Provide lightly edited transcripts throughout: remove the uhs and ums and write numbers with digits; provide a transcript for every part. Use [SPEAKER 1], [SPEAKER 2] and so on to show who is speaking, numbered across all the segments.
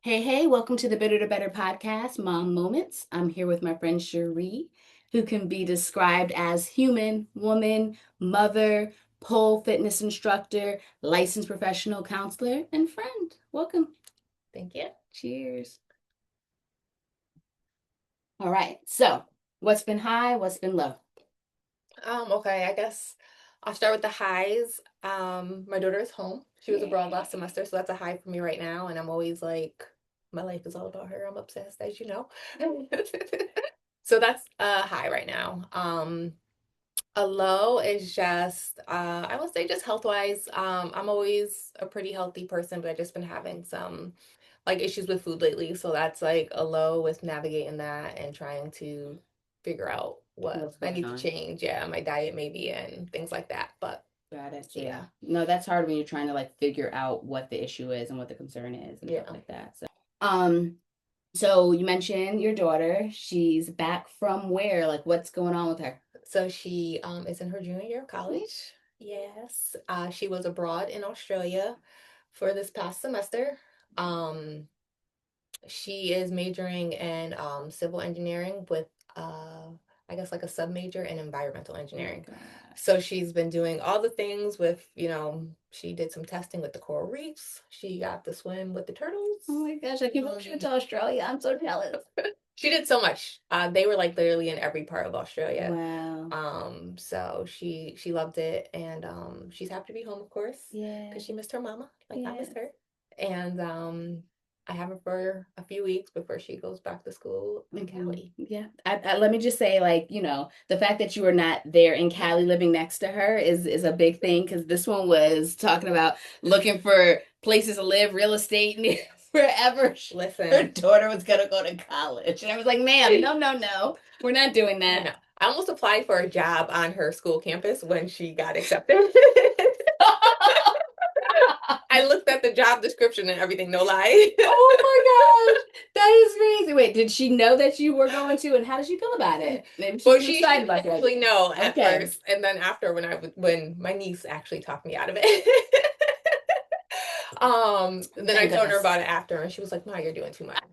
[SPEAKER 1] Hey, hey, welcome to the Bitter to Better podcast, Mom Moments. I'm here with my friend Sherie, who can be described as human, woman, mother, pole fitness instructor, licensed professional counselor, and friend. Welcome.
[SPEAKER 2] Thank you.
[SPEAKER 1] Cheers. All right. So, what's been high? What's been low?
[SPEAKER 2] Okay, I guess I'll start with the highs. My daughter is home. She was abroad last
[SPEAKER 1] Yay.
[SPEAKER 2] semester, so that's a high for me right now. And I'm always like, my life is all about her. I'm obsessed, as you know. So that's a high right now. A low is just, I would say just health-wise. I'm always a pretty healthy person, but I've just been having some like issues with food lately. So that's like a low with navigating that and trying to figure out what
[SPEAKER 1] What's
[SPEAKER 2] I
[SPEAKER 1] going
[SPEAKER 2] need to
[SPEAKER 1] on?
[SPEAKER 2] change. Yeah, my diet maybe and things like that. But
[SPEAKER 1] Got it. Yeah.
[SPEAKER 2] yeah,
[SPEAKER 1] No, that's hard when you're trying to like figure out what the issue is and what the concern is and stuff
[SPEAKER 2] yeah.
[SPEAKER 1] like that. Um, So you mentioned your daughter. She's back from where? Like, what's going on with her?
[SPEAKER 2] So she is in her junior year of college. Yes. She was abroad in Australia for this past semester. Um, She is majoring in civil engineering with I guess like a sub major in environmental
[SPEAKER 1] Oh
[SPEAKER 2] engineering. So
[SPEAKER 1] gosh.
[SPEAKER 2] she's been doing all the things with, she did some testing with the coral reefs. She got to swim with the
[SPEAKER 1] Oh
[SPEAKER 2] turtles.
[SPEAKER 1] my gosh, I can't believe she went
[SPEAKER 2] Um,
[SPEAKER 1] to Australia. I'm so jealous.
[SPEAKER 2] she did so much. They were like literally in every part of Australia.
[SPEAKER 1] Wow.
[SPEAKER 2] So she loved it and she's happy to be home, of course,
[SPEAKER 1] Yeah.
[SPEAKER 2] because she missed her mama, like I missed
[SPEAKER 1] Yes.
[SPEAKER 2] her. And I have her for a few weeks before she goes back to school in Cali.
[SPEAKER 1] Yeah. Let me just say, like, the fact that you were not there in Cali living next to her is a big thing because this one was talking about looking for places to live, real estate, and wherever her
[SPEAKER 2] Listen,
[SPEAKER 1] daughter was gonna go to college. And I was like, ma'am, no, no, no. We're not doing
[SPEAKER 2] I
[SPEAKER 1] that.
[SPEAKER 2] know. I almost applied for a job on her school campus when she got accepted. I looked at the job description and everything, no lie.
[SPEAKER 1] Oh my gosh, that is crazy. Wait, did she know that you were going to, and how did she feel about it? Maybe she
[SPEAKER 2] Well,
[SPEAKER 1] was
[SPEAKER 2] she
[SPEAKER 1] excited about
[SPEAKER 2] didn't
[SPEAKER 1] the
[SPEAKER 2] actually
[SPEAKER 1] idea.
[SPEAKER 2] know at
[SPEAKER 1] Okay.
[SPEAKER 2] first, and then after when my niece actually talked me out of it. Then I
[SPEAKER 1] Thank
[SPEAKER 2] told her
[SPEAKER 1] goodness.
[SPEAKER 2] about it after, and she was like, "No, you're doing too much."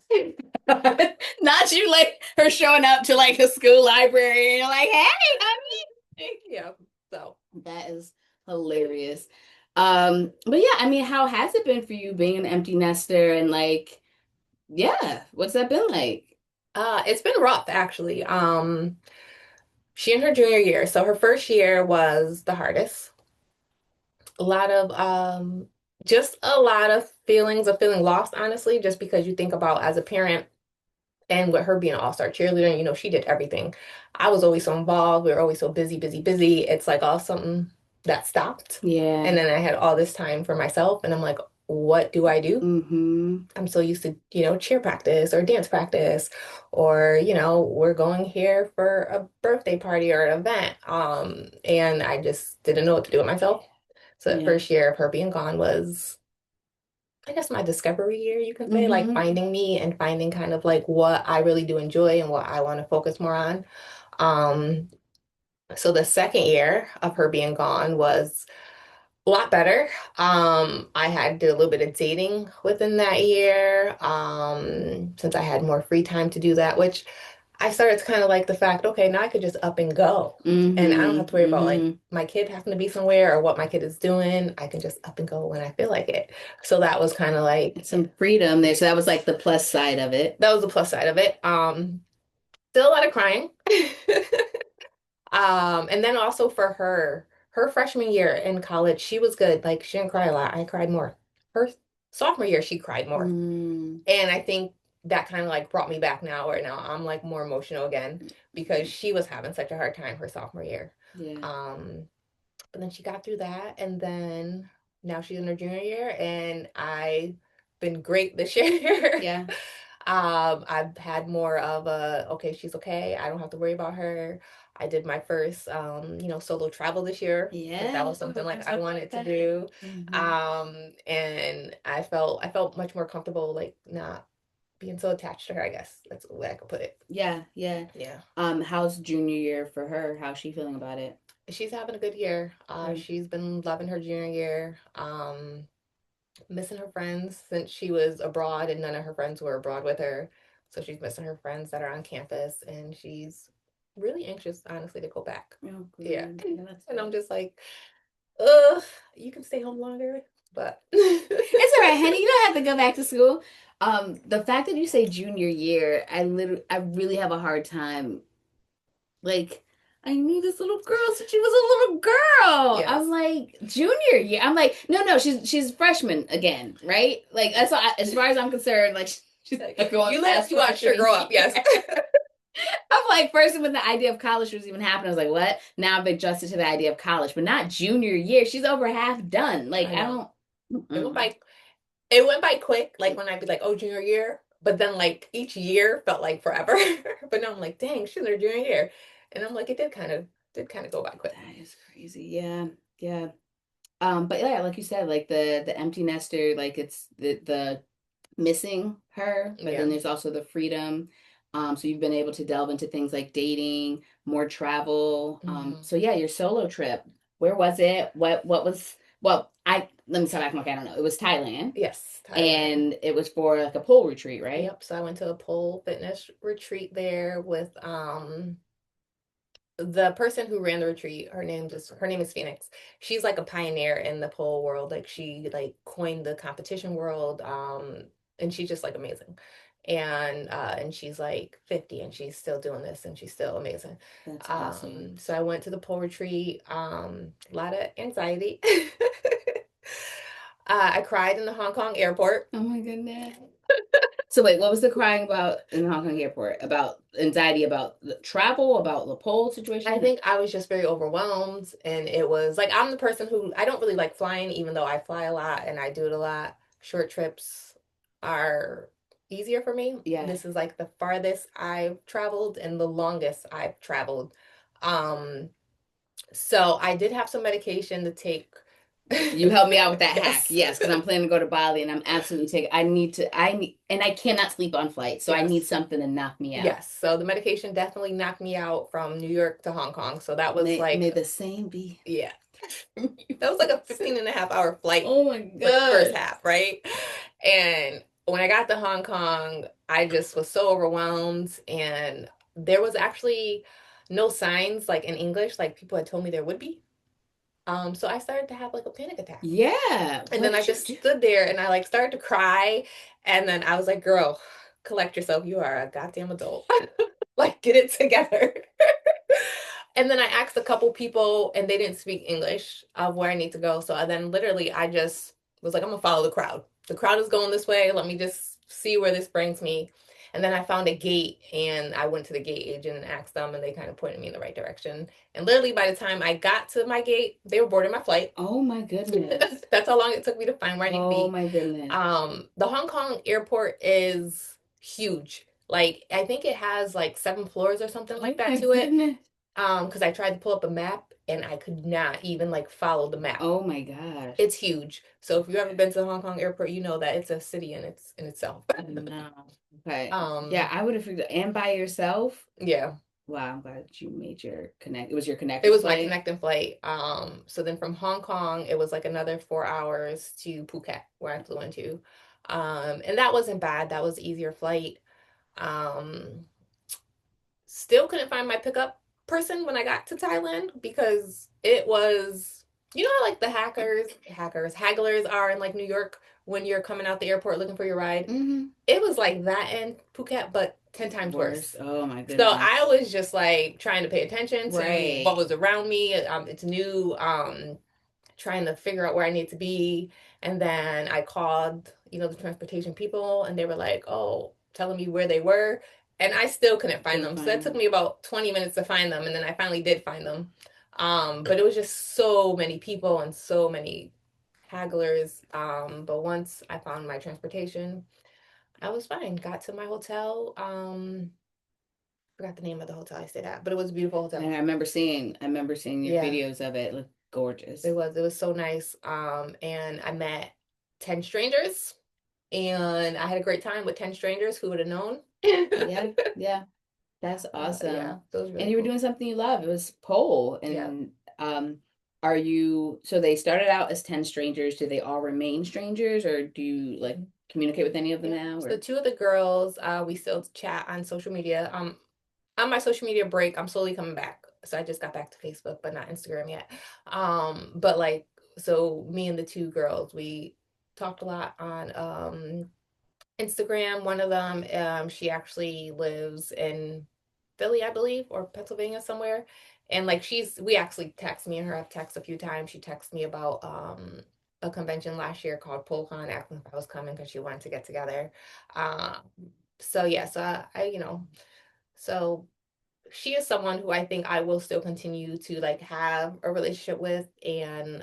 [SPEAKER 1] Not you like her showing up to like a school library and you're like, hey, honey.
[SPEAKER 2] Yeah. So,
[SPEAKER 1] That is hilarious. But yeah, I mean, how has it been for you being an empty nester and like, yeah, what's that been like?
[SPEAKER 2] it's been rough actually. She in her junior year, so her first year was the hardest. A lot of just a lot of feelings of feeling lost, honestly, just because you think about as a parent and with her being an all-star cheerleader, and she did everything. I was always so involved. We were always so busy, busy, busy. It's like all something that stopped. And
[SPEAKER 1] Yeah.
[SPEAKER 2] then I had all this time for myself, and I'm like, what do I do?
[SPEAKER 1] Mm-hmm.
[SPEAKER 2] I'm so used to, cheer practice or dance practice, or, we're going here for a birthday party or an event. And I just didn't know what to do with myself. So the
[SPEAKER 1] Yeah.
[SPEAKER 2] first year of her being gone was, I guess, my discovery year, you can say, like
[SPEAKER 1] Mm-hmm.
[SPEAKER 2] finding me and finding kind of like what I really do enjoy and what I want to focus more on. Um, so the second year of her being gone was a lot better. I had did a little bit of dating within that year, since I had more free time to do that, which I started to kind of like the fact, okay, now I could just up and go. And I don't have
[SPEAKER 1] Mm-hmm.
[SPEAKER 2] to worry about like
[SPEAKER 1] Mm-hmm.
[SPEAKER 2] my kid having to be somewhere or what my kid is doing. I can just up and go when I feel like it. So that was kind of like
[SPEAKER 1] Some freedom there. So that was like the plus side of it.
[SPEAKER 2] that was the plus side of it. Still a lot of crying. And then also for her freshman year in college, she was good. Like she didn't cry a lot. I cried more. Her sophomore year, she cried more.
[SPEAKER 1] Mm.
[SPEAKER 2] And I think that kind of like brought me back now, where now I'm like more emotional again because she was having such a hard time her sophomore year.
[SPEAKER 1] Yeah.
[SPEAKER 2] Um, but then she got through that, and then now she's in her junior year, and I've been great this year.
[SPEAKER 1] Yeah.
[SPEAKER 2] I've had more of a, okay, she's okay. I don't have to worry about her. I did my first, solo travel this year because that
[SPEAKER 1] Yeah.
[SPEAKER 2] was something
[SPEAKER 1] Oh, I
[SPEAKER 2] like I
[SPEAKER 1] forgot about
[SPEAKER 2] wanted to
[SPEAKER 1] that.
[SPEAKER 2] do.
[SPEAKER 1] Mm-hmm.
[SPEAKER 2] And I felt much more comfortable, like not being so attached to her, I guess. That's the way I could put it.
[SPEAKER 1] Yeah, yeah.
[SPEAKER 2] Yeah.
[SPEAKER 1] How's junior year for her? How's she feeling about it?
[SPEAKER 2] She's having a good year.
[SPEAKER 1] Good.
[SPEAKER 2] She's been loving her junior year. missing her friends since she was abroad and none of her friends were abroad with her. So she's missing her friends that are on campus and she's really anxious, honestly, to go back.
[SPEAKER 1] Oh,
[SPEAKER 2] Yeah.
[SPEAKER 1] good. Yeah, that's
[SPEAKER 2] And I'm
[SPEAKER 1] good.
[SPEAKER 2] just like, ugh, you can stay home longer, but
[SPEAKER 1] It's all right, honey. You don't have to go back to school. The fact that you say junior year, I really have a hard time. Like, I knew this little girl since she was a little girl. I'm
[SPEAKER 2] yes.
[SPEAKER 1] like, junior year. I'm like, no, she's freshman again, right? Like, that's all, as far as I'm concerned. Like, she's not going
[SPEAKER 2] You let
[SPEAKER 1] past
[SPEAKER 2] you watch her
[SPEAKER 1] freshman
[SPEAKER 2] grow up, yes.
[SPEAKER 1] year. I'm like, first when the idea of college was even happening, I was like, what? Now I've adjusted to the idea of college, but not junior year. She's over half done. Like,
[SPEAKER 2] I
[SPEAKER 1] I
[SPEAKER 2] know.
[SPEAKER 1] don't.
[SPEAKER 2] It went
[SPEAKER 1] Mm-mm.
[SPEAKER 2] by it went by quick, like when I'd be like, oh, junior year. But then like each year felt like forever. But now I'm like, dang, she's in her junior year. And I'm like, it did kind of go by quick.
[SPEAKER 1] That is crazy. Yeah, yeah. But yeah, like you said, like the empty nester, like it's the missing her, but
[SPEAKER 2] Yeah.
[SPEAKER 1] then there's also the freedom. So you've been able to delve into things like dating, more travel.
[SPEAKER 2] Hmm.
[SPEAKER 1] So yeah, your solo trip. Where was it? What was well, I let me start back. Okay, I don't know. It was Thailand,
[SPEAKER 2] Yes, Thailand.
[SPEAKER 1] and it was for like a pole retreat, right?
[SPEAKER 2] Yep. So I went to a pole fitness retreat there with the person who ran the retreat. Her name is Phoenix. She's like a pioneer in the pole world. Like she like coined the competition world. And she's just like amazing. And she's like 50 and she's still doing this and she's still amazing.
[SPEAKER 1] That's awesome.
[SPEAKER 2] So I went to the pole retreat. A lot of anxiety. I cried in the Hong Kong airport.
[SPEAKER 1] Oh my goodness. So wait, what was the crying about in the Hong Kong airport? About anxiety about the travel, about the pole
[SPEAKER 2] I
[SPEAKER 1] situation?
[SPEAKER 2] think I was just very overwhelmed. And it was like, I'm the person who I don't really like flying, even though I fly a lot and I do it a lot. Short trips are easier for me.
[SPEAKER 1] Yeah.
[SPEAKER 2] This is like the farthest I've traveled and the longest I've traveled. Um, so I did have some medication to take.
[SPEAKER 1] You helped me out with that hack.
[SPEAKER 2] Yes.
[SPEAKER 1] Yes, because I'm planning to go to Bali and I'm absolutely taking I need and I cannot sleep on flight. So I need
[SPEAKER 2] Yes.
[SPEAKER 1] something to knock me out.
[SPEAKER 2] Yes. So the medication definitely knocked me out from New York to Hong Kong. So that was
[SPEAKER 1] May
[SPEAKER 2] like,
[SPEAKER 1] the same be.
[SPEAKER 2] yeah, that was like a 15 and a half hour flight
[SPEAKER 1] Oh my
[SPEAKER 2] for the first
[SPEAKER 1] gosh.
[SPEAKER 2] half, right? And when I got to Hong Kong, I just was so overwhelmed. And there was actually no signs like in English, like people had told me there would be. So I started to have like a panic attack.
[SPEAKER 1] Yeah.
[SPEAKER 2] And
[SPEAKER 1] What
[SPEAKER 2] then I
[SPEAKER 1] did you
[SPEAKER 2] just
[SPEAKER 1] do?
[SPEAKER 2] stood there and I like started to cry. And then I was like, girl, collect yourself. You are a goddamn adult. Like, get it together. And then I asked a couple people and they didn't speak English of where I need to go. So then literally I just was like, I'm gonna follow the crowd. The crowd is going this way. Let me just see where this brings me. And then I found a gate and I went to the gate agent and asked them and they kind of pointed me in the right direction. And literally by the time I got to my gate, they were boarding my flight.
[SPEAKER 1] Oh my goodness.
[SPEAKER 2] That's how long it took me to find where I need to
[SPEAKER 1] Oh
[SPEAKER 2] be.
[SPEAKER 1] my goodness.
[SPEAKER 2] The Hong Kong airport is huge. Like I think it has like 7 floors or something like
[SPEAKER 1] Oh
[SPEAKER 2] that
[SPEAKER 1] my
[SPEAKER 2] to it.
[SPEAKER 1] goodness.
[SPEAKER 2] Because I tried to pull up a map and I could not even like follow the map.
[SPEAKER 1] Oh my gosh.
[SPEAKER 2] It's huge. So if you've ever been to the Hong Kong airport, you know that it's a city in itself.
[SPEAKER 1] No. Okay. Yeah,
[SPEAKER 2] um,
[SPEAKER 1] I would have figured and by yourself.
[SPEAKER 2] yeah.
[SPEAKER 1] Wow, I'm glad you made your connect. It was your
[SPEAKER 2] It
[SPEAKER 1] connecting
[SPEAKER 2] was my
[SPEAKER 1] flight.
[SPEAKER 2] connecting flight. So then from Hong Kong, it was like another 4 hours to Phuket, where I flew into. And that wasn't bad. That was easier flight. Um, Still couldn't find my pickup person when I got to Thailand because it was, you know how like the hagglers are in like New York when you're coming out the airport looking for your ride.
[SPEAKER 1] Mm-hmm.
[SPEAKER 2] It was like that in Phuket, but 10 times
[SPEAKER 1] Worse.
[SPEAKER 2] worse.
[SPEAKER 1] Oh my
[SPEAKER 2] So I
[SPEAKER 1] goodness.
[SPEAKER 2] was just like trying to pay attention to what
[SPEAKER 1] Right.
[SPEAKER 2] was around me. It's new. Trying to figure out where I need to be. And then I called, the transportation people, and they were like, oh, telling me where they were. And I still couldn't find
[SPEAKER 1] Couldn't
[SPEAKER 2] them. So
[SPEAKER 1] find
[SPEAKER 2] that took
[SPEAKER 1] them.
[SPEAKER 2] me about 20 minutes to find them. And then I finally did find them. But it was just so many people and so many hagglers. But once I found my transportation, I was fine. Got to my hotel. Forgot the name of the hotel I stayed at, but it was a beautiful hotel.
[SPEAKER 1] And I remember seeing your
[SPEAKER 2] Yeah.
[SPEAKER 1] videos of it. It looked gorgeous.
[SPEAKER 2] It was so nice. And I met 10 strangers and I had a great time with 10 strangers. Who would have known?
[SPEAKER 1] Yeah, yeah. That's
[SPEAKER 2] Yeah,
[SPEAKER 1] awesome.
[SPEAKER 2] that was
[SPEAKER 1] And
[SPEAKER 2] really
[SPEAKER 1] you were
[SPEAKER 2] cool.
[SPEAKER 1] doing something you love. It was pole.
[SPEAKER 2] Yeah.
[SPEAKER 1] And Are you, so they started out as 10 strangers. Do they all remain strangers or do you like communicate with any of them
[SPEAKER 2] Yeah.
[SPEAKER 1] now
[SPEAKER 2] So
[SPEAKER 1] or?
[SPEAKER 2] two of the girls, we still chat on social media. On my social media break, I'm slowly coming back. So I just got back to Facebook, but not Instagram yet. But like, so me and the two girls, we talked a lot on Instagram. One of them, she actually lives in Philly, I believe, or Pennsylvania somewhere. And like we actually text me and her have texted a few times. She texted me about a convention last year called PolCon, asking if I was coming because she wanted to get together. Um, so yeah, so so she is someone who I think I will still continue to like have a relationship with, and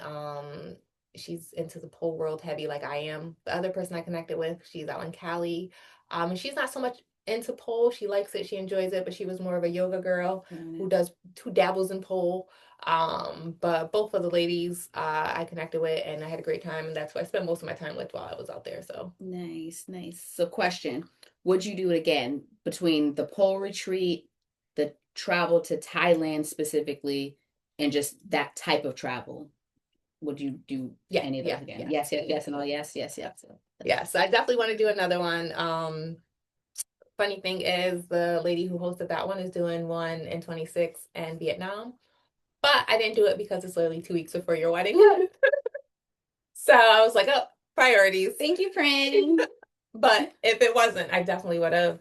[SPEAKER 2] she's into the pole world heavy like I am. The other person I connected with, she's out in Cali. And she's not so much into pole. She likes it, she enjoys it, but she was more of a yoga girl
[SPEAKER 1] Got
[SPEAKER 2] who dabbles in pole. But both of the ladies I connected with and I had a great time, and that's what I spent most of my time with while I was out there. So
[SPEAKER 1] Nice, nice. So, question, would you do it again between the pole retreat, the travel to Thailand specifically, and just that type of travel? Would you do
[SPEAKER 2] yeah,
[SPEAKER 1] any of those
[SPEAKER 2] yeah,
[SPEAKER 1] again?
[SPEAKER 2] yeah.
[SPEAKER 1] Yes, yes, yes, and all yes, yes, yes.
[SPEAKER 2] Yes, I definitely want to do another one. Funny thing is, the lady who hosted that one is doing one in 26 in Vietnam, but I didn't do it because it's literally 2 weeks before your wedding. So I was like, oh, priorities.
[SPEAKER 1] Thank you, friend.
[SPEAKER 2] But if it wasn't, I definitely would have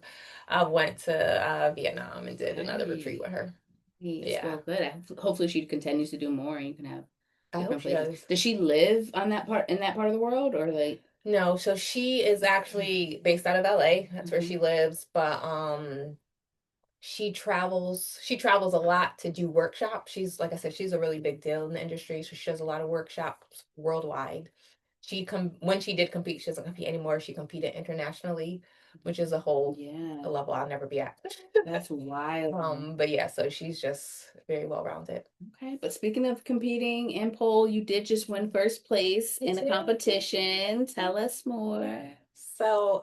[SPEAKER 2] went to Vietnam and did another retreat
[SPEAKER 1] Right.
[SPEAKER 2] with her.
[SPEAKER 1] Yes,
[SPEAKER 2] Yeah,
[SPEAKER 1] well, good. Hopefully she continues to do more and you can have
[SPEAKER 2] I hope
[SPEAKER 1] different
[SPEAKER 2] she
[SPEAKER 1] places.
[SPEAKER 2] does.
[SPEAKER 1] Does she live on that part in that part of the world or like
[SPEAKER 2] No, so she is actually based out of LA. That's where
[SPEAKER 1] mhm.
[SPEAKER 2] she lives, but she travels a lot to do workshops. She's like I said, she's a really big deal in the industry, so she does a lot of workshops worldwide. When she did compete, she doesn't compete anymore. She competed internationally, which is
[SPEAKER 1] Yeah,
[SPEAKER 2] a level I'll never be at.
[SPEAKER 1] that's wild.
[SPEAKER 2] But yeah, so she's just very well rounded.
[SPEAKER 1] Okay, but speaking of competing in pole, you did just win first place
[SPEAKER 2] I
[SPEAKER 1] in a
[SPEAKER 2] did.
[SPEAKER 1] competition. Tell us more.
[SPEAKER 2] So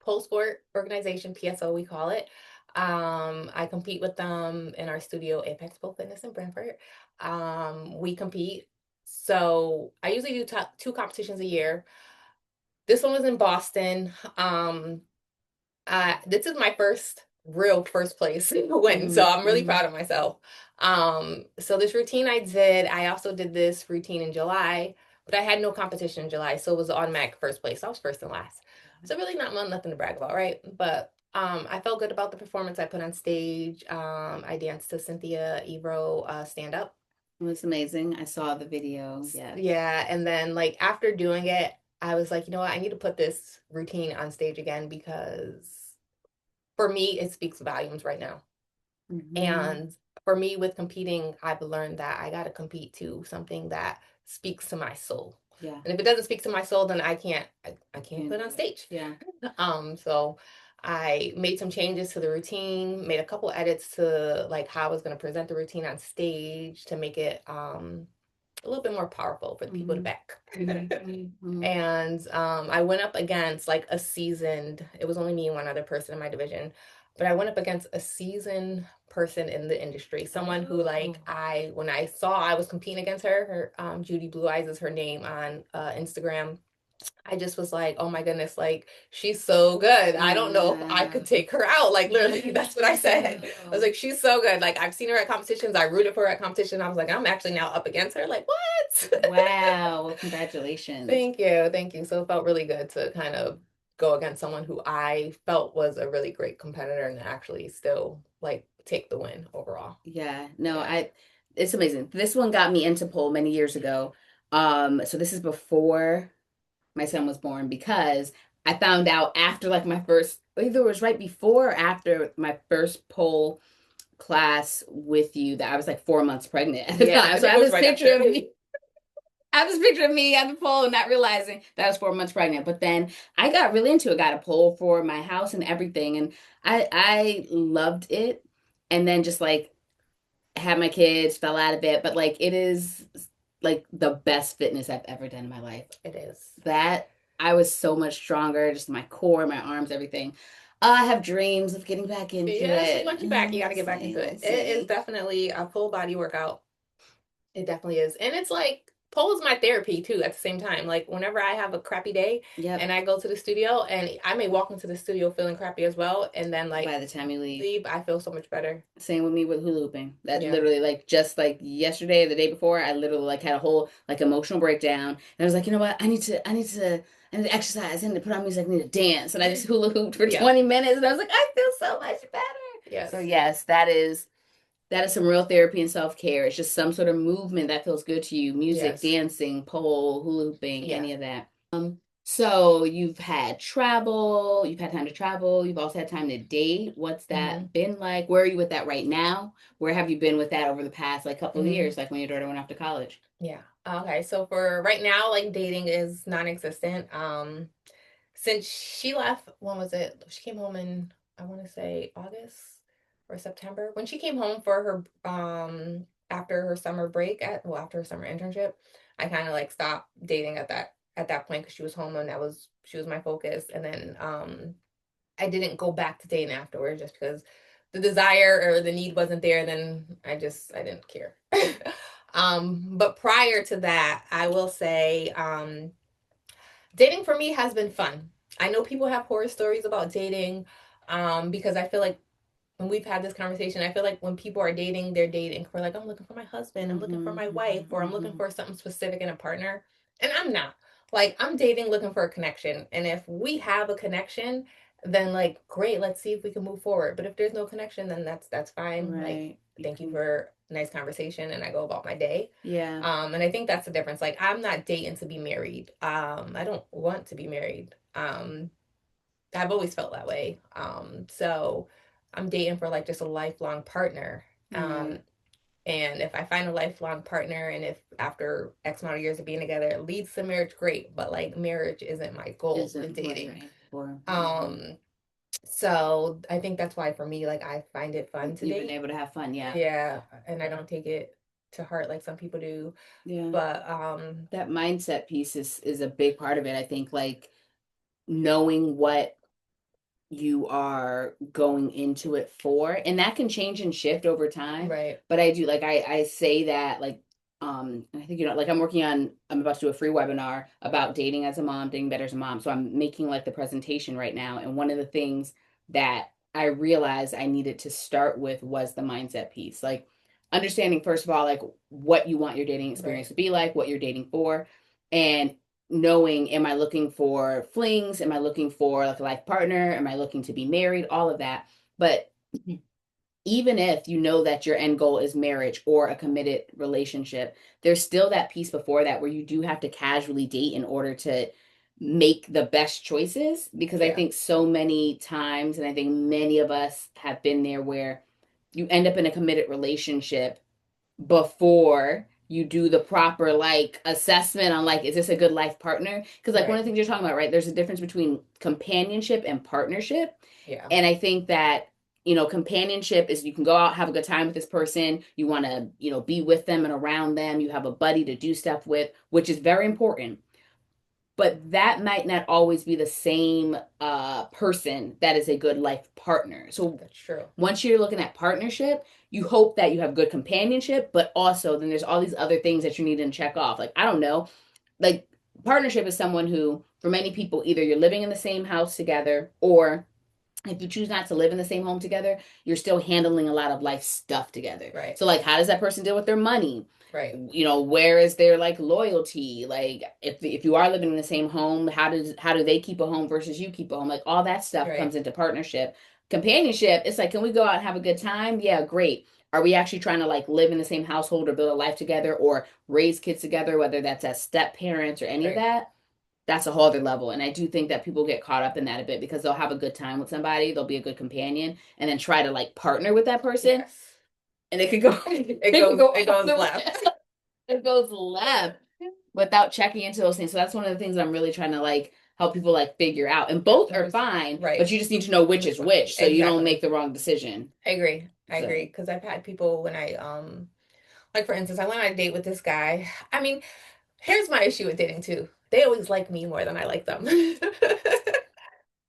[SPEAKER 2] pole sport organization, PSO we call it. I compete with them in our studio, Apex Pole Fitness in Brantford. We compete. So I usually do two competitions a year. This one was in Boston. This is my first place win, so I'm really
[SPEAKER 1] Mm-hmm.
[SPEAKER 2] proud of myself. So this routine I did, I also did this routine in July, but I had no competition in July, so it was automatic first place. I was first and last. So really nothing to brag about, right? But I felt good about the performance I put on stage. I danced to Cynthia Ebro stand up.
[SPEAKER 1] It was amazing. I saw the video. Yeah.
[SPEAKER 2] Yeah, and then like after doing it, I was like, you know what, I need to put this routine on stage again because for me, it speaks volumes right now.
[SPEAKER 1] Mm-hmm.
[SPEAKER 2] And for me, with competing, I've learned that I got to compete to something that speaks to my soul.
[SPEAKER 1] Yeah.
[SPEAKER 2] And if it doesn't speak to my soul, then I can't put
[SPEAKER 1] And
[SPEAKER 2] it on stage.
[SPEAKER 1] yeah.
[SPEAKER 2] So I made some changes to the routine, made a couple edits to like how I was going to present the routine on stage to make it a little bit more powerful for the people to
[SPEAKER 1] Mm-hmm.
[SPEAKER 2] back.
[SPEAKER 1] Mm-hmm.
[SPEAKER 2] And I went up against like it was only me and one other person in my division, but I went up against a seasoned person in the industry, someone who
[SPEAKER 1] Oh.
[SPEAKER 2] when I saw I was competing against her, Judy Blue Eyes is her name on Instagram. I just was like, oh my goodness, like she's so good. I don't know if I
[SPEAKER 1] Wow.
[SPEAKER 2] could take her out. Like literally, that's what I said. I was like, she's so good. Like I've seen her at competitions. I rooted for her at competition. I was like, I'm actually now up against her. Like what?
[SPEAKER 1] Wow. Well, congratulations.
[SPEAKER 2] Thank you, thank you. So it felt really good to kind of go against someone who I felt was a really great competitor and actually still like take the win overall.
[SPEAKER 1] Yeah. No,
[SPEAKER 2] Yeah.
[SPEAKER 1] it's amazing. This one got me into pole many years ago. So this is before my son was born because I found out after like my first, either it was right before or after my first pole class with you that I was like 4 months pregnant at the
[SPEAKER 2] Yeah,
[SPEAKER 1] time.
[SPEAKER 2] I
[SPEAKER 1] So I
[SPEAKER 2] think it
[SPEAKER 1] have
[SPEAKER 2] was
[SPEAKER 1] this
[SPEAKER 2] right
[SPEAKER 1] picture
[SPEAKER 2] after.
[SPEAKER 1] of me. I have this picture of me at the pole, not realizing that I was 4 months pregnant. But then I got really into it, got a pole for my house and everything, and I loved it. And then just like had my kids, fell out of it. But like it is like the best fitness I've ever done in my life.
[SPEAKER 2] It is.
[SPEAKER 1] That I was so much stronger, just my core, my arms, everything. I have dreams of getting back into
[SPEAKER 2] Yes, we
[SPEAKER 1] it.
[SPEAKER 2] want you back. You got
[SPEAKER 1] We'll
[SPEAKER 2] to get back
[SPEAKER 1] see,
[SPEAKER 2] into
[SPEAKER 1] we'll
[SPEAKER 2] it. It is
[SPEAKER 1] see.
[SPEAKER 2] definitely a full body workout. It definitely is. And it's like pole is my therapy too at the same time. Like whenever I have a crappy day
[SPEAKER 1] Yep.
[SPEAKER 2] and I go to the studio and I may walk into the studio feeling crappy as well and then
[SPEAKER 1] By
[SPEAKER 2] like
[SPEAKER 1] the time you leave.
[SPEAKER 2] leave, I feel so much better.
[SPEAKER 1] Same with me with hula hooping. That
[SPEAKER 2] Yeah.
[SPEAKER 1] literally, like, just like yesterday or the day before, I literally like had a whole like emotional breakdown. And I was like, you know what? I need to exercise. I need to put on music. I need to dance. And I just hula hooped for
[SPEAKER 2] Yeah.
[SPEAKER 1] 20 minutes, and I was like, I feel so much better. So
[SPEAKER 2] Yes.
[SPEAKER 1] yes, that is some real therapy and self care. It's just some sort of movement that feels good to you. Music,
[SPEAKER 2] Yes.
[SPEAKER 1] dancing, pole, hula hooping,
[SPEAKER 2] Yeah.
[SPEAKER 1] any of that. So you've had time to travel, you've also had time to date. What's
[SPEAKER 2] Hmm.
[SPEAKER 1] that been like? Where are you with that right now? Where have you been with that over the past like couple of
[SPEAKER 2] Hmm.
[SPEAKER 1] years, like when your daughter went off to college?
[SPEAKER 2] Yeah. Okay. So for right now, like dating is non-existent. Since she left, when was it? She came home in, I want to say August or September. When she came home for her after her summer break after her summer internship, I kind of like stopped dating at that point because she was home and she was my focus. And then I didn't go back to dating afterwards just because the desire or the need wasn't there. Then I didn't care. But prior to that, I will say dating for me has been fun. I know people have horror stories about dating because I feel like when we've had this conversation, I feel like when people are dating, they're dating for like, I'm looking for my husband, I'm looking for
[SPEAKER 1] Mm-hmm,
[SPEAKER 2] my wife, or I'm looking
[SPEAKER 1] mm-hmm.
[SPEAKER 2] for something specific in a partner. And I'm not. Like, I'm dating looking for a connection. And if we have a connection, then like great, let's see if we can move forward. But if there's no connection, then that's fine. Like,
[SPEAKER 1] Right. You
[SPEAKER 2] thank you
[SPEAKER 1] can,
[SPEAKER 2] for a nice conversation and I go about my day.
[SPEAKER 1] yeah.
[SPEAKER 2] And I think that's the difference. Like, I'm not dating to be married. I don't want to be married. I've always felt that way. So I'm dating for like just a lifelong partner. Um,
[SPEAKER 1] Right.
[SPEAKER 2] and if I find a lifelong partner and if after X amount of years of being together it leads to marriage, great. But like marriage isn't my goal in
[SPEAKER 1] Isn't what you're
[SPEAKER 2] dating.
[SPEAKER 1] aiming for. Mm-hmm.
[SPEAKER 2] Um, so I think that's why for me, like I find it fun to
[SPEAKER 1] You've been
[SPEAKER 2] date.
[SPEAKER 1] able to have fun, yeah.
[SPEAKER 2] Yeah. And I don't take it to heart like some people do.
[SPEAKER 1] Yeah.
[SPEAKER 2] But
[SPEAKER 1] That mindset piece is a big part of it. I think like knowing what you are going into it for, and that can change and shift over time.
[SPEAKER 2] right,
[SPEAKER 1] But I do like I say that like and I think like I'm about to do a free webinar about dating as a mom, dating better as a mom, so I'm making like the presentation right now, and one of the things that I realized I needed to start with was the mindset piece, like understanding first of all like what you want your dating experience
[SPEAKER 2] right,
[SPEAKER 1] to be like, what you're dating for, and knowing, am I looking for flings, am I looking for like a life partner, am I looking to be married, all of that. But even if you know that your end goal is marriage or a committed relationship, there's still that piece before that where you do have to casually date in order to make the best choices, because I
[SPEAKER 2] yeah,
[SPEAKER 1] think so many times, and I think many of us have been there, where you end up in a committed relationship before you do the proper like assessment on like, is this a good life partner? Because like one of
[SPEAKER 2] right,
[SPEAKER 1] the things you're talking about, right, there's a difference between companionship and partnership.
[SPEAKER 2] yeah,
[SPEAKER 1] And I think that, companionship is you can go out, have a good time with this person, you want to, be with them and around them, you have a buddy to do stuff with, which is very important. But that might not always be the same person that is a good life partner. So
[SPEAKER 2] that's true.
[SPEAKER 1] once you're looking at partnership, you hope that you have good companionship, but also then there's all these other things that you need to check off. Like, I don't know, like partnership is someone who, for many people, either you're living in the same house together, or if you choose not to live in the same home together, you're still handling a lot of life stuff together.
[SPEAKER 2] Right,
[SPEAKER 1] So, like, how does that person deal with their money?
[SPEAKER 2] right,
[SPEAKER 1] Where is their like loyalty? Like, if you are living in the same home, how do they keep a home versus you keep a home? Like, all that stuff
[SPEAKER 2] right,
[SPEAKER 1] comes into partnership. Companionship, it's like, can we go out and have a good time? Yeah, great. Are we actually trying to like live in the same household or build a life together or raise kids together, whether that's as step parents or any of
[SPEAKER 2] right.
[SPEAKER 1] that? That's a whole other level. And I do think that people get caught up in that a bit because they'll have a good time with somebody, they'll be a good companion, and then try to like partner with that person,
[SPEAKER 2] Yes.
[SPEAKER 1] and it could go it could go
[SPEAKER 2] It
[SPEAKER 1] off
[SPEAKER 2] goes
[SPEAKER 1] the
[SPEAKER 2] left.
[SPEAKER 1] it goes left without checking into those things. So that's one of the things I'm really trying to like help people like figure out. And both are fine,
[SPEAKER 2] Right.
[SPEAKER 1] but you just need to know which
[SPEAKER 2] Which
[SPEAKER 1] is
[SPEAKER 2] one?
[SPEAKER 1] which so you don't
[SPEAKER 2] Exactly.
[SPEAKER 1] make the wrong decision.
[SPEAKER 2] I agree. I agree.
[SPEAKER 1] So
[SPEAKER 2] Because I've had people when like for instance, I went on a date with this guy. I mean, here's my issue with dating too. They always like me more than I like them.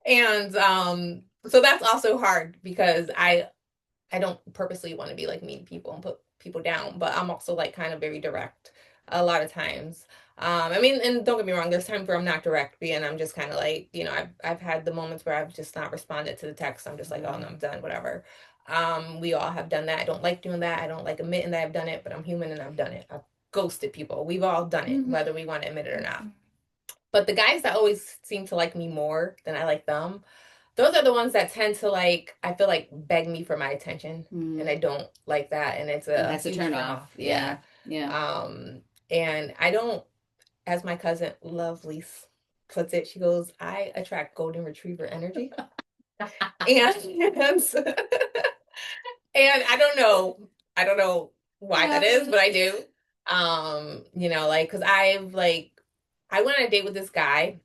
[SPEAKER 2] And so that's also hard because I don't purposely want to be like mean people and put people down, but I'm also like kind of very direct a lot of times. I mean, and don't get me wrong, there's times where I'm not direct, and I'm just kind of like, I've had the moments where I've just not responded to the text. I'm just like, oh no, I'm done, whatever. We all have done that. I don't like doing that. I don't like admitting that I've done it, but I'm human and I've done it. I've ghosted people. We've all done it, whether we want to admit it or not. But the guys that always seem to like me more than I like them, those are the ones that tend to like, I feel like, beg me for my attention. And I don't like that. And it's a
[SPEAKER 1] That's a
[SPEAKER 2] huge
[SPEAKER 1] turn
[SPEAKER 2] turn
[SPEAKER 1] off.
[SPEAKER 2] off.
[SPEAKER 1] Yeah. Yeah.
[SPEAKER 2] And I don't, as my cousin Lovely's puts it, she goes, I attract golden retriever energy. and and I don't know why that is, but I do. Like, cause I went on a date with this guy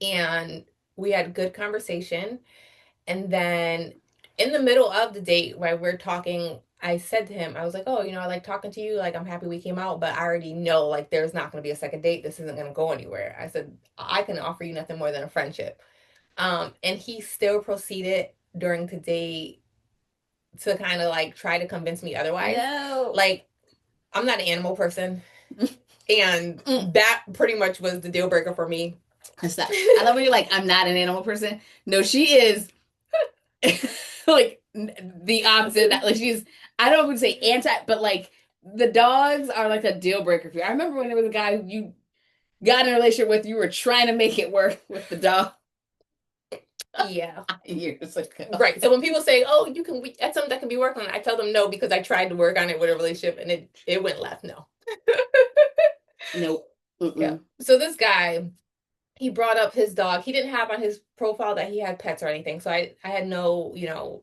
[SPEAKER 2] and we had a good conversation. And then in the middle of the date, while we're talking, I said to him, I was like, oh, I like talking to you. Like, I'm happy we came out, but I already know, like, there's not going to be a second date. This isn't going to go anywhere. I said, I can offer you nothing more than a friendship. And he still proceeded during the date to kind of like try to convince me otherwise.
[SPEAKER 1] No.
[SPEAKER 2] Like, I'm not an animal person. And that pretty much was the deal breaker for me.
[SPEAKER 1] I love when you're like, I'm not an animal person. No, she is like the opposite. Like she's, I don't would say anti, but like the dogs are like a deal breaker for you. I remember when there was a guy who you got in a relationship with, you were trying to make it work with the dog.
[SPEAKER 2] Yeah.
[SPEAKER 1] Years ago.
[SPEAKER 2] Right. So when people say, "Oh, that's something that can be worked on," I tell them no because I tried to work on it with a relationship and it went left. No.
[SPEAKER 1] Nope.
[SPEAKER 2] Yeah. So this guy, he brought up his dog. He didn't have on his profile that he had pets or anything. So I had no,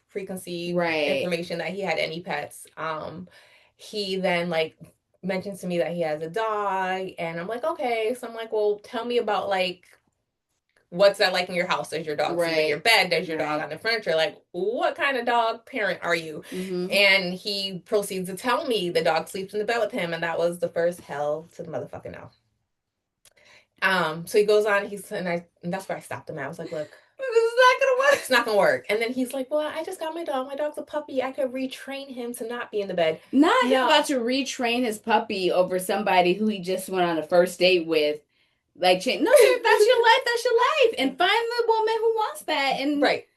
[SPEAKER 2] preconceived information that he had any pets. He then like mentions to me that he has a dog, and I'm like, okay. So I'm like, well, tell me about like what's that like in your house? Does your dog sleep in your bed? Does your dog on the furniture? Like, what kind of dog parent are you? And he proceeds to tell me the dog sleeps in the bed with him, and that was the first hell to the motherfucking no. So he goes on, and that's where I stopped him at. I was like, look, this is not gonna work. It's not gonna work. And then he's like, well, I just got my dog. My dog's a puppy. I could retrain him to not be in the bed.
[SPEAKER 1] Not him about to retrain his puppy over somebody who he just went on a first date with. Like, no, that's your life. That's your life. And find the woman who wants that. And
[SPEAKER 2] right.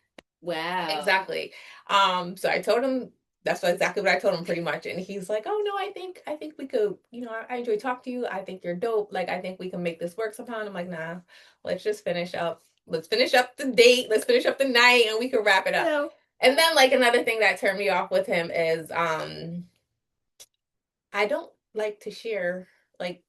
[SPEAKER 1] Wow.
[SPEAKER 2] Exactly. So I told him that's exactly what I told him pretty much. And he's like, oh no, I think we could, I enjoy talking to you. I think you're dope. Like, I think we can make this work somehow. And I'm like, nah, let's just finish up. Let's finish up the date. Let's finish up the night and we can wrap it up. No. And then like another thing that turned me off with him is I don't like to share. Like,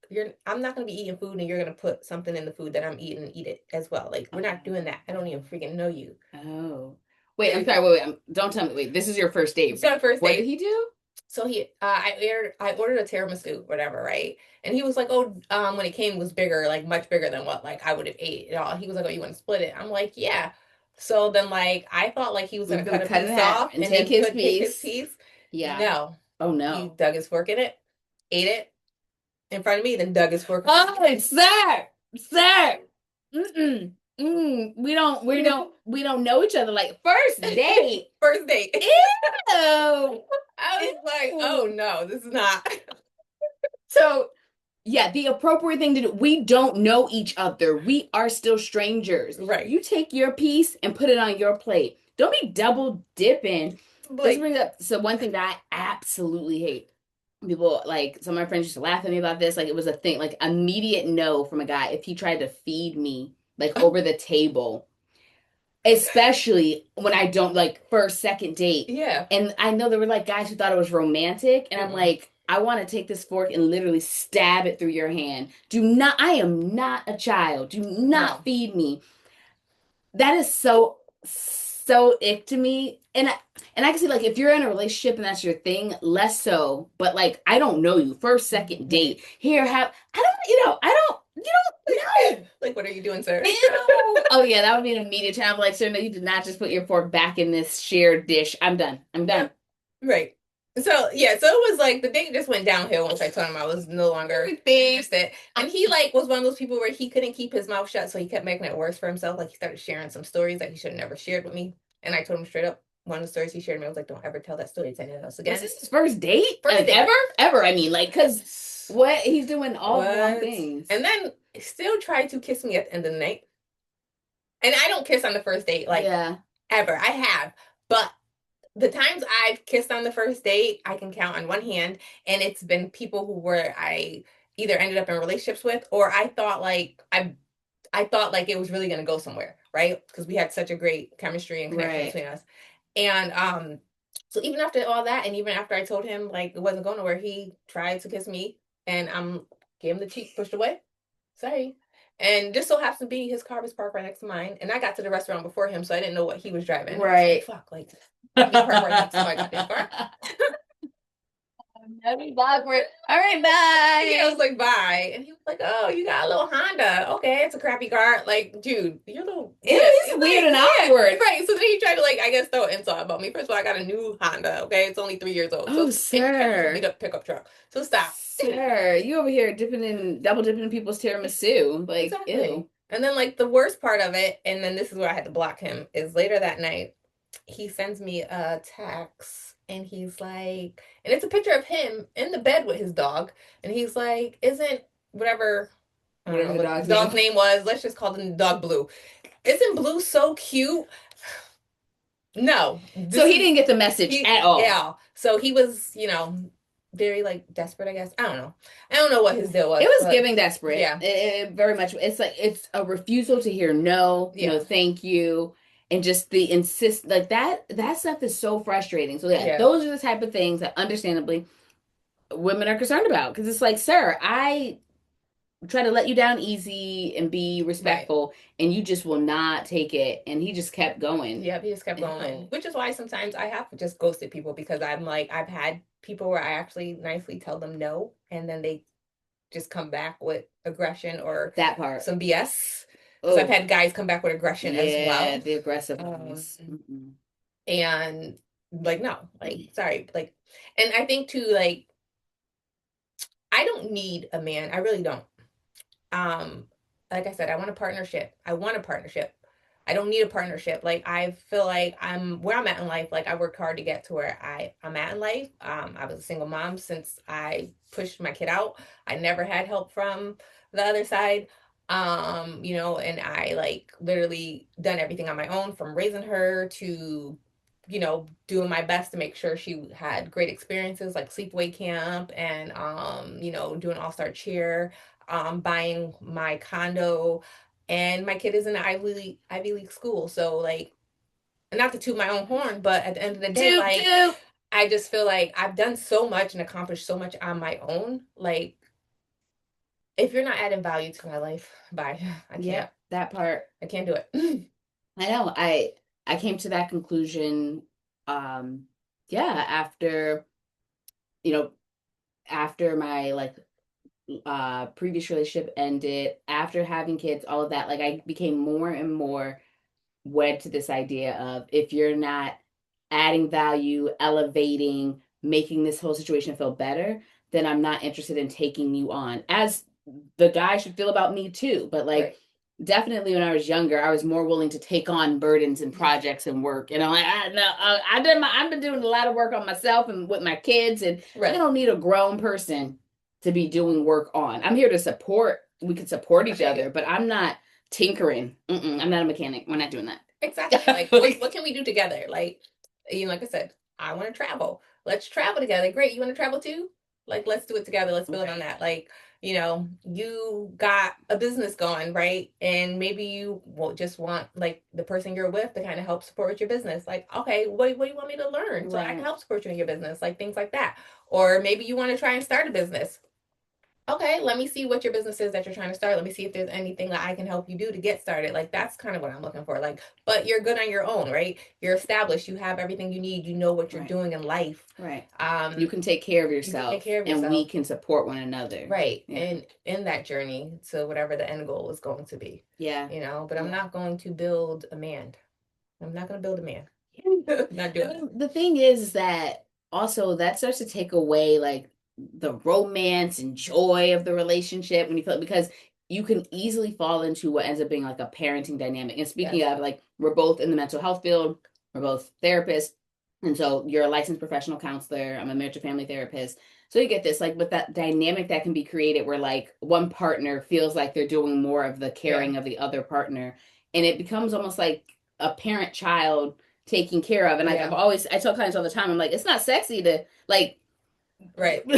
[SPEAKER 2] I'm not gonna be eating food and you're gonna put something in the food that I'm eating and eat it as well. Like, we're not doing that. I don't even freaking know you.
[SPEAKER 1] Oh. Wait, I'm sorry. Wait. Don't tell me. Wait, this is your first date.
[SPEAKER 2] It's our first date.
[SPEAKER 1] What did he do?
[SPEAKER 2] So I ordered a tiramisu, whatever, right? And he was like, oh, when it came, it was bigger, like much bigger than what like I would have ate it all. He was like, oh, you want to split it? I'm like, yeah. So then like I thought like he was gonna cut a piece off and take his piece.
[SPEAKER 1] Yeah.
[SPEAKER 2] No.
[SPEAKER 1] Oh no.
[SPEAKER 2] He dug his fork in it, ate it in front of me, then dug his fork.
[SPEAKER 1] Oh, sir. We don't know each other like first date.
[SPEAKER 2] First date.
[SPEAKER 1] Ew.
[SPEAKER 2] I was like, oh no, this is not.
[SPEAKER 1] So yeah, the appropriate thing to do. We don't know each other. We are still strangers.
[SPEAKER 2] Right.
[SPEAKER 1] You take your piece and put it on your plate. Don't be double dipping. This brings up one thing that I absolutely hate. People like some of my friends used to laugh at me about this. Like it was a thing, like immediate no from a guy if he tried to feed me like over the table. Especially when I don't like first, second date.
[SPEAKER 2] Yeah.
[SPEAKER 1] And I know there were like guys who thought it was romantic. And I'm like, I want to take this fork and literally stab it through your hand. I am not a child. Do not feed me. That is so ick to me. And I can see like if you're in a relationship and that's your thing, less so. But like I don't know you. First, second date. I don't know.
[SPEAKER 2] Like, what are you doing, sir?
[SPEAKER 1] Oh yeah, that would be an immediate time. Like, sir, no, you did not just put your fork back in this shared dish. I'm done.
[SPEAKER 2] Right. So yeah, so it was like the date just went downhill once I told him I was no longer interested. And he like was one of those people where he couldn't keep his mouth shut, so he kept making it worse for himself. Like he started sharing some stories that he should have never shared with me. And I told him straight up, one of the stories he shared me, I was like, don't ever tell that story to anyone else again.
[SPEAKER 1] Was this his first date?
[SPEAKER 2] First date.
[SPEAKER 1] Ever? I mean, like, because what? He's doing all the wrong
[SPEAKER 2] What?
[SPEAKER 1] things.
[SPEAKER 2] And then still tried to kiss me at the end of the night. And I don't kiss on the first date, like,
[SPEAKER 1] Yeah.
[SPEAKER 2] ever. I have. But the times I've kissed on the first date, I can count on one hand. And it's been people who were I either ended up in relationships with, or I thought like it was really gonna go somewhere, right? Because we had such a great chemistry and connection
[SPEAKER 1] Right.
[SPEAKER 2] between us. And so even after all that, and even after I told him like it wasn't going nowhere, he tried to kiss me, and gave him the cheek, pushed away. Sorry. And just so happens to be his car was parked right next to mine, and I got to the restaurant before him, so I didn't know what he was driving.
[SPEAKER 1] Right.
[SPEAKER 2] Like, fuck, like he parked right next to my goddamn car.
[SPEAKER 1] That'd be awkward. All right, bye.
[SPEAKER 2] Yeah, I was like, bye. And he was like, oh, you got a little Honda. Okay, it's a crappy car. Like, dude, you're a little.
[SPEAKER 1] It is weird and awkward.
[SPEAKER 2] Right. So then he tried to, like, I guess, throw an insult about me. First of all, I got a new Honda. Okay, it's only 3 years old.
[SPEAKER 1] Oh,
[SPEAKER 2] so
[SPEAKER 1] sir.
[SPEAKER 2] beat up pickup truck. So stop.
[SPEAKER 1] Sir, you over here double dipping in people's tiramisu. Like,
[SPEAKER 2] Exactly.
[SPEAKER 1] ew.
[SPEAKER 2] And then, like, the worst part of it, and then this is where I had to block him, is later that night, he sends me a text, and he's like, and it's a picture of him in the bed with his dog, and he's like, isn't whatever
[SPEAKER 1] Whatever the
[SPEAKER 2] dog's name was, let's just call the dog Blue. Isn't Blue so cute? No.
[SPEAKER 1] So he didn't get the message at all.
[SPEAKER 2] Yeah. So he was, very like desperate, I guess. I don't know what his deal was.
[SPEAKER 1] It was giving desperate.
[SPEAKER 2] Yeah.
[SPEAKER 1] It very much. It's like it's a refusal to hear no, no, thank you, and just the insist like that. That stuff is so frustrating. So yeah, those are the type of things that, understandably, women are concerned about, because it's like, sir, I try to let you down easy and be respectful, and you just will not take it. And he just kept going.
[SPEAKER 2] Yeah, he just kept going. Which is why sometimes I have just ghosted people, because I'm like, I've had people where I actually nicely tell them no, and then they just come back with aggression or
[SPEAKER 1] that part,
[SPEAKER 2] some BS. Because I've had guys come back with aggression as well. Yeah,
[SPEAKER 1] the aggressiveness.
[SPEAKER 2] And like, no, like, sorry, like, and I think too, like, I don't need a man. I really don't. Like I said, I want a partnership. I don't need a partnership. Like, I feel like I'm where I'm at in life. Like, I worked hard to get to where I'm at in life. I was a single mom since I pushed my kid out. I never had help from the other side. And I like literally done everything on my own, from raising her to, doing my best to make sure she had great experiences like sleepaway camp and, doing all-star cheer, buying my condo, and my kid is in an Ivy League school. So like, not to toot my own horn, but at the end of the day, I just feel like I've done so much and accomplished so much on my own. Like, if you're not adding value to my life, bye. I can't.
[SPEAKER 1] Yeah, that part.
[SPEAKER 2] I can't do it.
[SPEAKER 1] I know. I came to that conclusion, after, after my previous relationship ended, after having kids, all of that, like, I became more and more wed to this idea of, if you're not adding value, elevating, making this whole situation feel better, then I'm not interested in taking you on. As the guy should feel about me too, but like, definitely when I was younger, I was more willing to take on burdens and projects and work. I've been doing a lot of work on myself and with my kids, and I don't need a grown person to be doing work on. I'm here to support. We can support each other, but I'm not tinkering. I'm not a mechanic. We're not doing that.
[SPEAKER 2] Exactly. Like, what can we do together? Like, like I said, I want to travel. Let's travel together. Great. You want to travel too? Like, let's do it together. Let's build on that. Like, you got a business going, right? And maybe you just want like the person you're with to kind of help support your business. Like, okay, what do you want me to learn so I can help support you in your business? Like, things like that. Or maybe you want to try and start a business. Okay, let me see what your business is that you're trying to start. Let me see if there's anything that I can help you do to get started. Like, that's kind of what I'm looking for. Like, but you're good on your own, right? You're established. You have everything you need. You know what you're doing in life.
[SPEAKER 1] Right. You can take care of yourself. And we can support one another. Right.
[SPEAKER 2] Yeah. And in that journey to whatever the end goal is going to be.
[SPEAKER 1] Yeah.
[SPEAKER 2] But I'm not going to build a man. I'm not going to build a man. Not doing it.
[SPEAKER 1] The thing is that also that starts to take away like the romance and joy of the relationship when you feel, because you can easily fall into what ends up being like a parenting dynamic. And speaking of, like, we're both in the mental health field. We're both therapists. And so you're a licensed professional counselor. I'm a marriage and family therapist. So you get this, like, with that dynamic that can be created where, like, one partner feels like they're doing more of the
[SPEAKER 2] Yeah.
[SPEAKER 1] caring of the other partner. And it becomes almost like a parent child taking care of. And like,
[SPEAKER 2] Yeah.
[SPEAKER 1] I tell clients all the time, I'm like, it's not sexy to, like,
[SPEAKER 2] Right.
[SPEAKER 1] to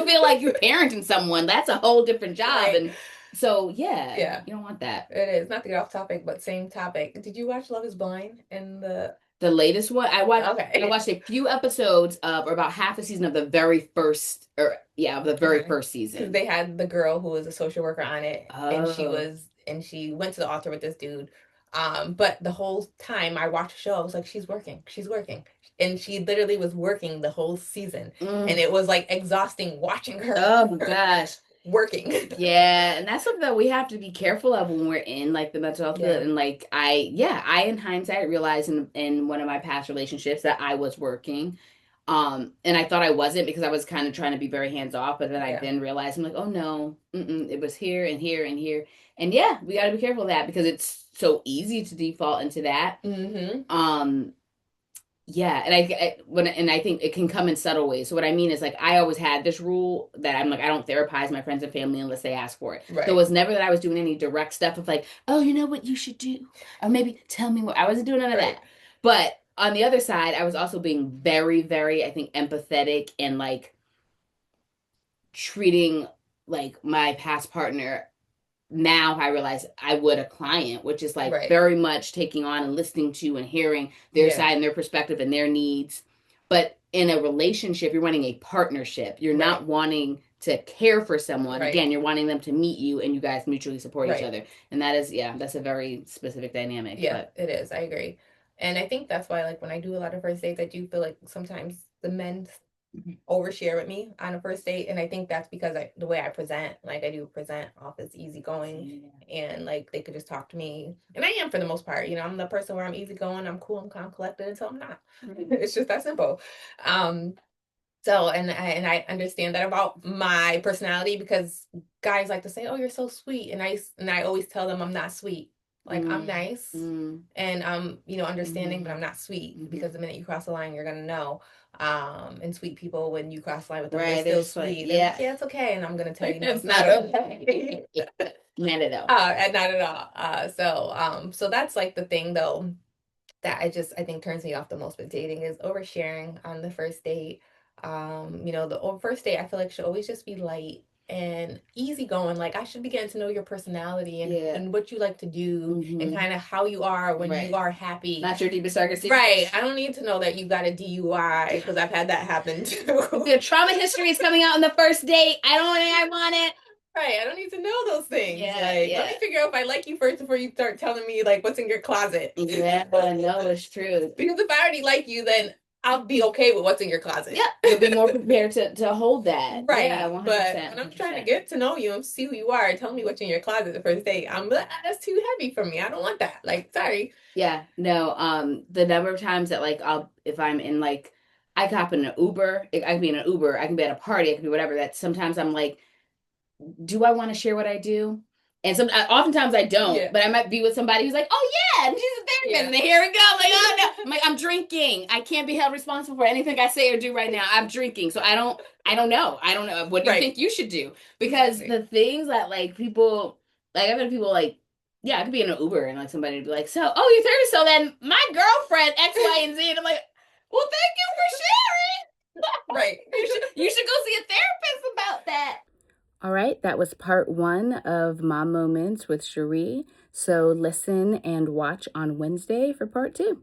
[SPEAKER 1] feel like you're parenting someone. That's a whole different job.
[SPEAKER 2] Right.
[SPEAKER 1] And so, yeah,
[SPEAKER 2] Yeah.
[SPEAKER 1] you don't want that.
[SPEAKER 2] It is. Not to get off topic, but same topic. Did you watch Love is Blind in the
[SPEAKER 1] The latest one, I
[SPEAKER 2] Okay.
[SPEAKER 1] watched a few episodes of, or about half a season of the very first, or yeah, of the very
[SPEAKER 2] Okay.
[SPEAKER 1] first
[SPEAKER 2] Because
[SPEAKER 1] season.
[SPEAKER 2] they had the girl who was a social worker on it, and
[SPEAKER 1] Oh.
[SPEAKER 2] she went to the altar with this dude. But the whole time I watched the show, I was like, she's working, she's working. And she literally was working the whole season. And
[SPEAKER 1] Mm.
[SPEAKER 2] it was like exhausting watching her
[SPEAKER 1] Oh my gosh.
[SPEAKER 2] working.
[SPEAKER 1] Yeah, and that's something that we have to be careful of when we're in like the mental health field.
[SPEAKER 2] Yeah.
[SPEAKER 1] And like I in hindsight realized in one of my past relationships that I was working. And I thought I wasn't because I was kind of trying to be very hands off, but then I
[SPEAKER 2] Yeah.
[SPEAKER 1] then realized I'm like, oh no, it was here and here and here. And yeah, we got to be careful of that because it's so easy to default into that.
[SPEAKER 2] Mm-hmm.
[SPEAKER 1] Um, yeah, and I think it can come in subtle ways. So what I mean is like I always had this rule that I'm like I don't therapize my friends and family unless they ask for it. So it
[SPEAKER 2] Right.
[SPEAKER 1] was never that I was doing any direct stuff of like, oh, you know what you should do, or maybe tell me what. I wasn't doing none of
[SPEAKER 2] Right.
[SPEAKER 1] that. But on the other side, I was also being very, very, I think, empathetic and like treating like my past partner now I realize I would a client, which is like
[SPEAKER 2] Right.
[SPEAKER 1] very much taking on and listening to and hearing their
[SPEAKER 2] Yeah.
[SPEAKER 1] side and their perspective and their needs. But in a relationship, you're wanting a partnership. You're
[SPEAKER 2] Right.
[SPEAKER 1] not wanting to care for someone.
[SPEAKER 2] Right.
[SPEAKER 1] Again, you're wanting them to meet you and you guys mutually support each
[SPEAKER 2] Right.
[SPEAKER 1] other. And that is, yeah, that's a very specific dynamic.
[SPEAKER 2] Yeah,
[SPEAKER 1] But
[SPEAKER 2] it is. I agree. And I think that's why, like, when I do a lot of first dates, I do feel like sometimes the men overshare with me on a first date. And I think that's because the way I present, like, I do present off as easygoing and like they could just talk to me. And I am for the most part, I'm the person where I'm easygoing, I'm cool, I'm calm, collected until I'm not. It's just that simple. Um, so and I understand that about my personality because guys like to say, "Oh, you're so sweet," and I always tell them I'm not sweet. Like I'm nice and I'm understanding, but I'm not sweet because the minute you cross the line, you're gonna know. And sweet people, when you cross the line with them, they're
[SPEAKER 1] right,
[SPEAKER 2] still
[SPEAKER 1] there's like,
[SPEAKER 2] sweet. They're like,
[SPEAKER 1] yeah,
[SPEAKER 2] "Yeah, it's okay," and I'm gonna tell you, no,
[SPEAKER 1] it's
[SPEAKER 2] it's
[SPEAKER 1] not
[SPEAKER 2] not
[SPEAKER 1] okay.
[SPEAKER 2] okay.
[SPEAKER 1] Not at all.
[SPEAKER 2] And not at all. So that's like the thing though that I think turns me off the most with dating is oversharing on the first date. The first date I feel like should always just be light and easy going. Like I should be getting to know your personality and,
[SPEAKER 1] Yeah.
[SPEAKER 2] and what you like to do and kind of how you are when you
[SPEAKER 1] Right.
[SPEAKER 2] are happy.
[SPEAKER 1] Not your deepest, darkest secrets.
[SPEAKER 2] Right. I don't need to know that you got a DUI because I've had that happen too.
[SPEAKER 1] The trauma history is coming out on the first date. I want it.
[SPEAKER 2] Right. I don't need to know those things.
[SPEAKER 1] Yeah,
[SPEAKER 2] Like, let
[SPEAKER 1] yeah.
[SPEAKER 2] me figure out if I like you first before you start telling me like what's in your closet.
[SPEAKER 1] Yeah, no, it's true.
[SPEAKER 2] Because if I already like you, then I'll be okay with what's in your closet.
[SPEAKER 1] Yeah, you'll be more prepared to hold that.
[SPEAKER 2] Right.
[SPEAKER 1] Yeah,
[SPEAKER 2] But
[SPEAKER 1] 100%.
[SPEAKER 2] when I'm trying to get to know you and see who you are, tell me what's in your closet the first date. I'm like, that's too heavy for me. I don't want that. Like, sorry.
[SPEAKER 1] Yeah, no, the number of times that like if I'm in like I can hop in an Uber, I can be in an Uber, I can be at a party, I can be whatever, that sometimes I'm like do I want to share what I do? And oftentimes I don't,
[SPEAKER 2] Yeah.
[SPEAKER 1] but I might be with somebody who's like, oh yeah, and she's a therapist,
[SPEAKER 2] Yeah.
[SPEAKER 1] and then here we go. I'm like, oh no, I'm like, I'm drinking. I can't be held responsible for anything I say or do right now. I'm drinking, so I don't know. I don't know. What do you
[SPEAKER 2] Right.
[SPEAKER 1] think you should do? Because the things that like people, like I've had people like, yeah, I could be in an Uber and like somebody would be like, so, oh, you're therapist, so then my girlfriend X, Y, and Z, and I'm like, well, thank you for sharing.
[SPEAKER 2] Right.
[SPEAKER 1] You should go see a therapist about that. All right, that was part 1 of Mom Moments with Sherie. So listen and watch on Wednesday for part 2.